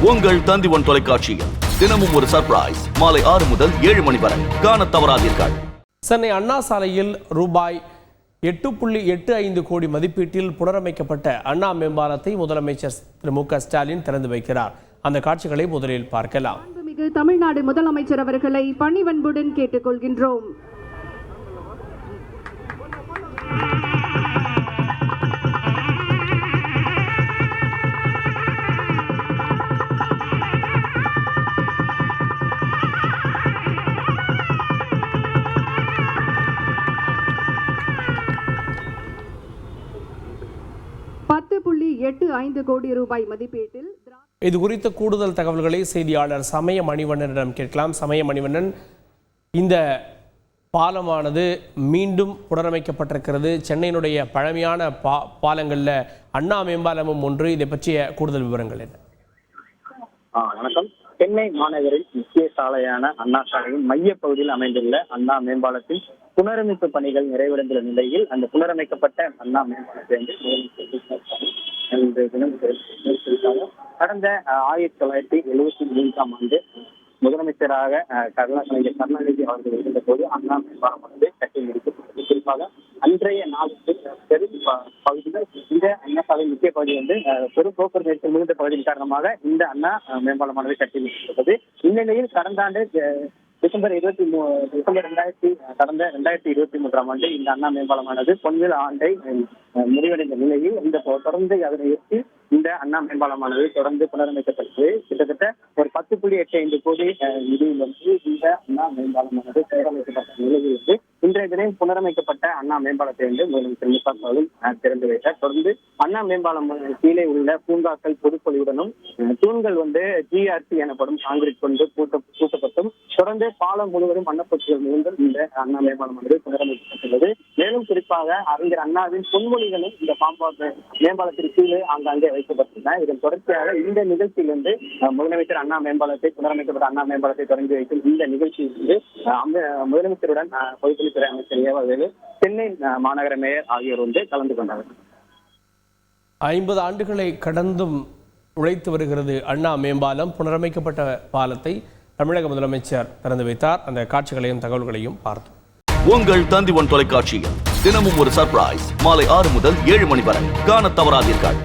உங்கள் தந்திவன் தொலைக்காட்சியில் தினமும் ஒரு சர்ப்ரைஸ் மாலை 6 முதல் 7 மணி வரை காணத் தவறாதீர்கள். சென்னை அண்ணா சாலையில் ரூபாய் 8.85 கோடி மதிப்பீட்டில் புனரமைக்கப்பட்ட அண்ணா மேம்பாலத்தை முதலமைச்சர் திரு மு.க. ஸ்டாலின் திறந்து வைக்கிறார். அந்த காட்சிகளை முதலில் பார்க்கலாம். தமிழ்நாடு முதலமைச்சர் அவர்களை பணிவன்புடன் கேட்டுக்கொள்கின்றோம். $10.85 கோடி ரூபாய் மதிப்பீட்டில் இது குறித்த கூடுதல் தகவல்களை செய்தியாளர் சமய மணிவண்ணனிடம் கேட்கலாம். சமய மணிவண்ணன், இந்த பாலமானது மீண்டும் புனரமைக்கப்பட்டிருக்கிறது. சென்னையினுடைய பழமையான பாலங்களில் அண்ணா மேம்பாலமும் ஒன்று. இதை பற்றிய கூடுதல் விவரங்கள் என்ன? வணக்கம். சென்னை மாநகரில் முக்கிய சாலையான அண்ணா சாலையின் மைய பகுதியில் அமைந்துள்ள அண்ணா மேம்பாலத்தில் புனரமைப்பு பணிகள் நிறைவடைந்துள்ள நிலையில் அந்த புனரமைக்கப்பட்ட அண்ணா மேம்பாலத்தை கடந்த 1973ஆம் ஆண்டு முதலமைச்சராக கலைஞர் கருணாநிதி அவர்கள் இருந்த போது அண்ணா மேம்பாலம் கட்டி முடிக்கப்பட்டது. குறிப்பாக அன்றைய நாளுக்கு பகுதியில் இந்த அண்ணா சாலை முக்கிய பகுதி பெரும் போக்குவரத்து நெரிசல் மிகுந்த பகுதியின் காரணமாக இந்த அண்ணா மேம்பாலமானது கட்டி முடிக்கப்பட்டது. இந்நிலையில் கடந்த ஆண்டு டிசம்பர் 2023ஆம் ஆண்டு இந்த அண்ணா மேம்பாலமானது பொன்விழா ஆண்டை முடிவடைந்த நிலையில் இந்த தொடர்ந்து அதனை எட்டி இந்த அண்ணா மேம்பாலமானது தொடர்ந்து புனரமைக்கப்பட்டது. கிட்டத்தட்ட ஒரு 10.85 கோடி நிதியில் இந்த அண்ணா மேம்பாலமானது புனரமைக்கப்பட்ட நிலையில் இன்றைய தினம் புனரமைக்கப்பட்ட அண்ணா மேம்பாலத்தை முதலமைச்சர் மு.க. ஸ்டாலின் திறந்து வைத்தார். தொடர்ந்து அண்ணா மேம்பாலம் கீழே உள்ள பூங்காக்கள் பொதுப்பொலிவுடனும் தூண்கள் GRC எனப்படும் கான்கிரீட் கொண்டு பூட்டப்பட்டும் தொடர்ந்து பாலம் முழுவதும் வண்ணப்பொருட்கள் மீண்டும் இந்த அண்ணா மேம்பாலமானது புனரமைக்கப்பட்டுள்ளது. மேலும் குறிப்பாக அறிஞர் அண்ணாவின் பொன்மொழிகளும் இந்த மேம்பாலத்திற்கு கீழே ஆங்காங்கே வைக்கப்பட்டுள்ளன. இதன் தொடர்ச்சியாக இந்த நிகழ்ச்சியிலிருந்து முதலமைச்சர் அண்ணா மேம்பாலத்தை புனரமைக்கப்பட்ட அண்ணா மேம்பாலத்தை தொடங்கி வைக்கும் இந்த நிகழ்ச்சியிலிருந்து முதலமைச்சருடன் பொதுப்பணித்துறை அமைச்சர் ஏவாவேலு, சென்னை மாநகர மேயர் ஆகியோர் கலந்து கொண்டார்கள். 50 ஆண்டுகளை கடந்தும் உழைத்து வருகிறது அண்ணா மேம்பாலம். புனரமைக்கப்பட்ட பாலத்தை தமிழக முதலமைச்சர் திறந்து வைத்தார். அந்த காட்சிகளையும் தகவல்களையும் பார்த்தோம். உங்கள் தந்திவன் தொலைக்காட்சியில் தினமும் ஒரு சர்ப்ரைஸ் மாலை 6 முதல் 7 மணி வரை காணத் தவறாதீர்கள்.